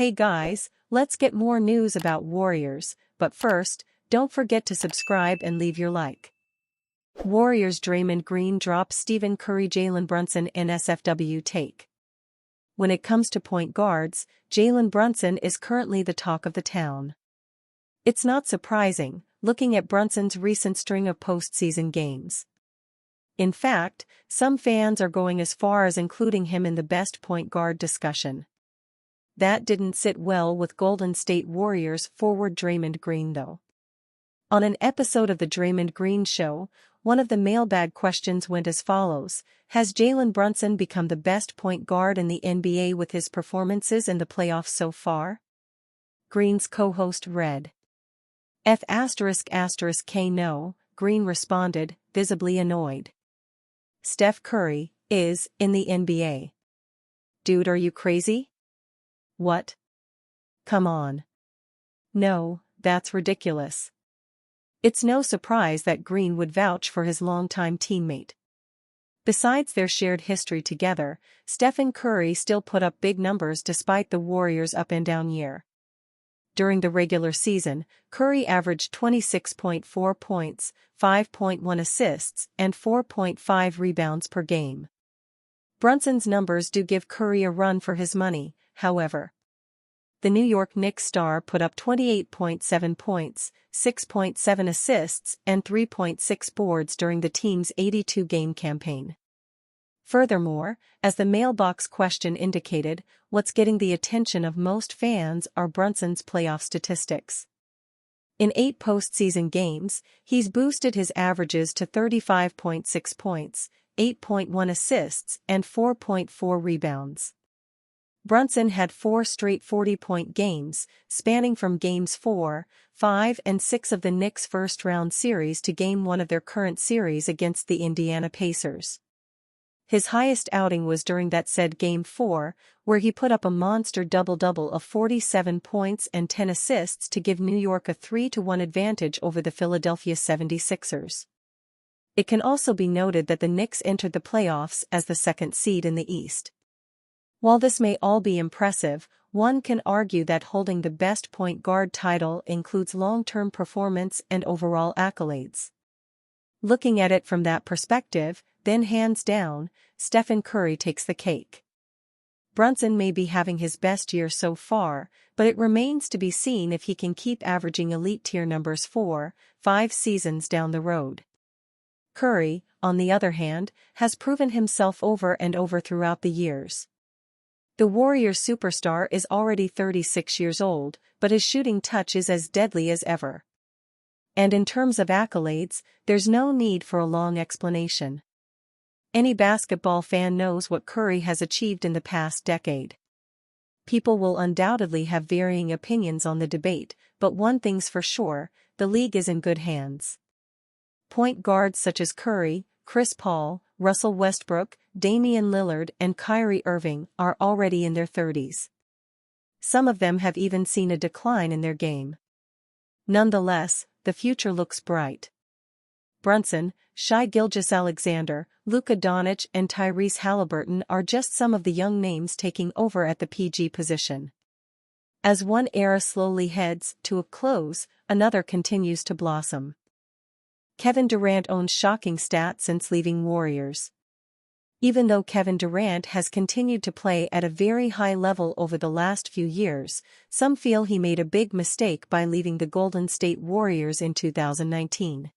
Hey guys, let's get more news about Warriors, but first, don't forget to subscribe and leave your like. Warriors Draymond Green drops Stephen Curry Jalen Brunson in SFW take. When it comes to point guards, Jalen Brunson is currently the talk of the town. It's not surprising, looking at Brunson's recent string of postseason games. In fact, some fans are going as far as including him in the best point guard discussion. That didn't sit well with Golden State Warriors forward Draymond Green though. On an episode of The Draymond Green Show, one of the mailbag questions went as follows: has Jalen Brunson become the best point guard in the NBA with his performances in the playoffs so far? Green's co-host read. F***K no, Green responded, visibly annoyed. Steph Curry is in the NBA. Dude, are you crazy? What? Come on. No, that's ridiculous. It's no surprise that Green would vouch for his longtime teammate. Besides their shared history together, Stephen Curry still put up big numbers despite the Warriors' up-and-down year. During the regular season, Curry averaged 26.4 points, 5.1 assists, and 4.5 rebounds per game. Brunson's numbers do give Curry a run for his money, however. The New York Knicks star put up 28.7 points, 6.7 assists, and 3.6 boards during the team's 82-game campaign. Furthermore, as the mailbox question indicated, what's getting the attention of most fans are Brunson's playoff statistics. In 8 postseason games, he's boosted his averages to 35.6 points, 8.1 assists, and 4.4 rebounds. Brunson had 4 straight 40-point games, spanning from Games 4, 5, and 6 of the Knicks' first-round series to Game 1 of their current series against the Indiana Pacers. His highest outing was during that said Game 4, where he put up a monster double-double of 47 points and 10 assists to give New York a 3-1 advantage over the Philadelphia 76ers. It can also be noted that the Knicks entered the playoffs as the second seed in the East. While this may all be impressive, one can argue that holding the best point guard title includes long-term performance and overall accolades. Looking at it from that perspective, then hands down, Stephen Curry takes the cake. Brunson may be having his best year so far, but it remains to be seen if he can keep averaging elite-tier numbers 4, 5 seasons down the road. Curry, on the other hand, has proven himself over and over throughout the years. The Warriors superstar is already 36 years old, but his shooting touch is as deadly as ever. And in terms of accolades, there's no need for a long explanation. Any basketball fan knows what Curry has achieved in the past decade. People will undoubtedly have varying opinions on the debate, but one thing's for sure, the league is in good hands. Point guards such as Curry, Chris Paul, Russell Westbrook, Damian Lillard, and Kyrie Irving are already in their 30s. Some of them have even seen a decline in their game. Nonetheless, the future looks bright. Brunson, Shai Gilgeous-Alexander, Luka Doncic, and Tyrese Halliburton are just some of the young names taking over at the PG position. As one era slowly heads to a close, another continues to blossom. Kevin Durant owns shocking stats since leaving Warriors. Even though Kevin Durant has continued to play at a very high level over the last few years, some feel he made a big mistake by leaving the Golden State Warriors in 2019.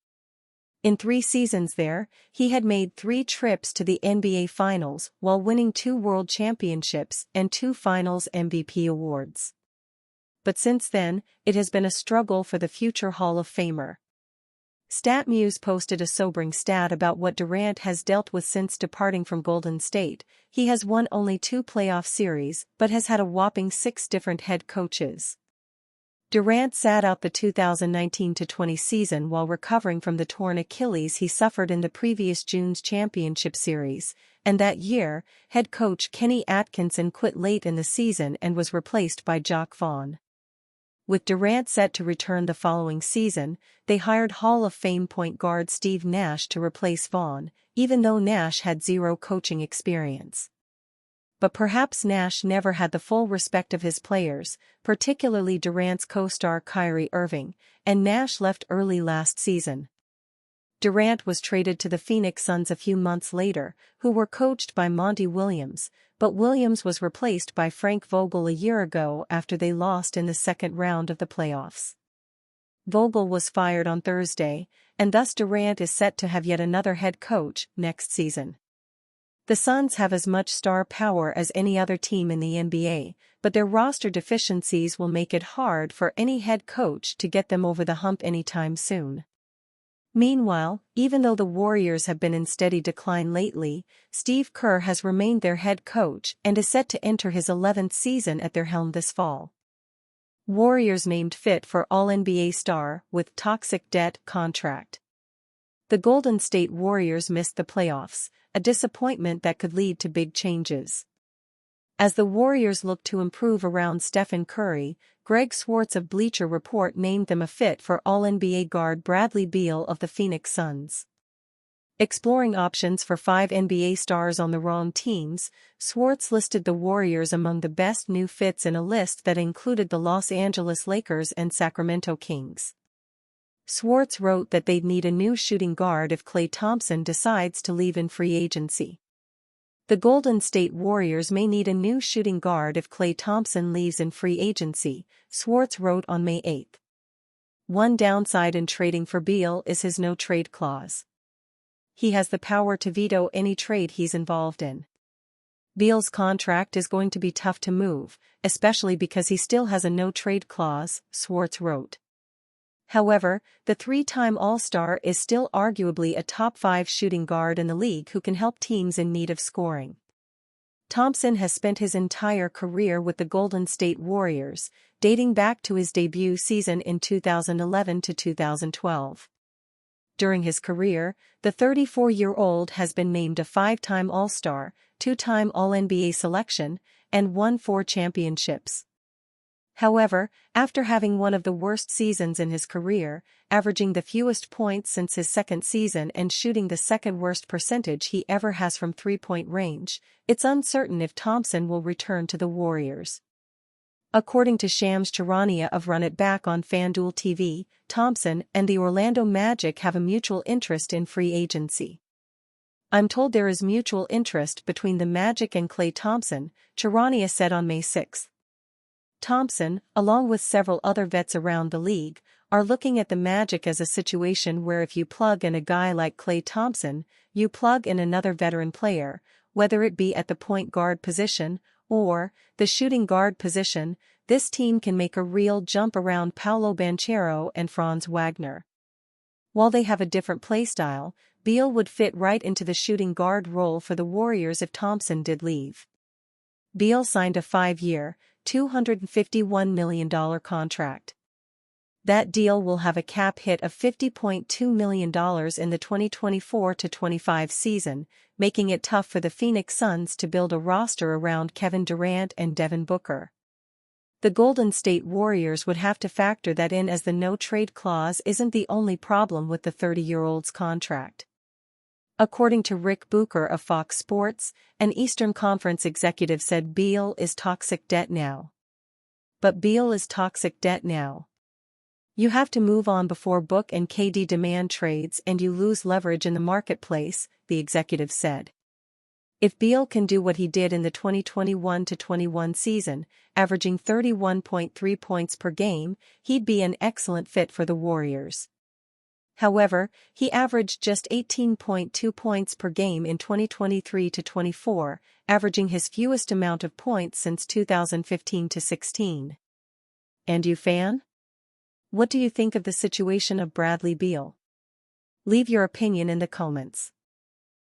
In 3 seasons there, he had made 3 trips to the NBA Finals while winning 2 World Championships and 2 Finals MVP awards. But since then, it has been a struggle for the future Hall of Famer. StatMuse posted a sobering stat about what Durant has dealt with since departing from Golden State. He has won only 2 playoff series but has had a whopping 6 different head coaches. Durant sat out the 2019-20 season while recovering from the torn Achilles he suffered in the previous June's championship series, and that year, head coach Kenny Atkinson quit late in the season and was replaced by Jacque Vaughn. With Durant set to return the following season, they hired Hall of Fame point guard Steve Nash to replace Vaughn, even though Nash had 0 coaching experience. but perhaps Nash never had the full respect of his players, particularly Durant's co-star Kyrie Irving, and Nash left early last season. Durant was traded to the Phoenix Suns a few months later, who were coached by Monty Williams, but Williams was replaced by Frank Vogel a year ago after they lost in the second round of the playoffs. Vogel was fired on Thursday, and thus Durant is set to have yet another head coach next season. The Suns have as much star power as any other team in the NBA, but their roster deficiencies will make it hard for any head coach to get them over the hump anytime soon. Meanwhile, even though the Warriors have been in steady decline lately, Steve Kerr has remained their head coach and is set to enter his 11th season at their helm this fall. Warriors named fit for All-NBA star with toxic debt contract. The Golden State Warriors missed the playoffs, a disappointment that could lead to big changes. As the Warriors look to improve around Stephen Curry, Greg Swartz of Bleacher Report named them a fit for All-NBA guard Bradley Beal of the Phoenix Suns. Exploring options for 5 NBA stars on the wrong teams, Swartz listed the Warriors among the best new fits in a list that included the Los Angeles Lakers and Sacramento Kings. Swartz wrote that they'd need a new shooting guard if Klay Thompson decides to leave in free agency. The Golden State Warriors may need a new shooting guard if Klay Thompson leaves in free agency, Swartz wrote on May 8. One downside in trading for Beal is his no-trade clause. He has the power to veto any trade he's involved in. Beal's contract is going to be tough to move, especially because he still has a no-trade clause, Swartz wrote. However, the 3-time All-Star is still arguably a top 5 shooting guard in the league who can help teams in need of scoring. Thompson has spent his entire career with the Golden State Warriors, dating back to his debut season in 2011 to 2012. During his career, the 34-year-old has been named a 5-time All-Star, 2-time All-NBA selection, and won 4 championships. However, after having one of the worst seasons in his career, averaging the fewest points since his second season and shooting the second-worst percentage he ever has from three-point range, it's uncertain if Thompson will return to the Warriors. According to Shams Charania of Run It Back on FanDuel TV, Thompson and the Orlando Magic have a mutual interest in free agency. "I'm told there is mutual interest between the Magic and Klay Thompson," Charania said on May 6. Thompson, along with several other vets around the league, are looking at the Magic as a situation where if you plug in a guy like Klay Thompson, you plug in another veteran player, whether it be at the point guard position or the shooting guard position, this team can make a real jump around Paolo Banchero and Franz Wagner. While they have a different playstyle, Beal would fit right into the shooting guard role for the Warriors if Thompson did leave. Beal signed a 5-year, $251 million contract. That deal will have a cap hit of $50.2 million in the 2024-25 season, making it tough for the Phoenix Suns to build a roster around Kevin Durant and Devin Booker. The Golden State Warriors would have to factor that in, as the no-trade clause isn't the only problem with the 30-year-old's contract. According to Rick Bucher of Fox Sports, an Eastern Conference executive said Beal is toxic debt now. But Beal is toxic debt now. You have to move on before Book and KD demand trades and you lose leverage in the marketplace, the executive said. If Beal can do what he did in the 2021-21 season, averaging 31.3 points per game, he'd be an excellent fit for the Warriors. However, he averaged just 18.2 points per game in 2023-24, averaging his fewest amount of points since 2015-16. And you, fan? What do you think of the situation of Bradley Beal? Leave your opinion in the comments.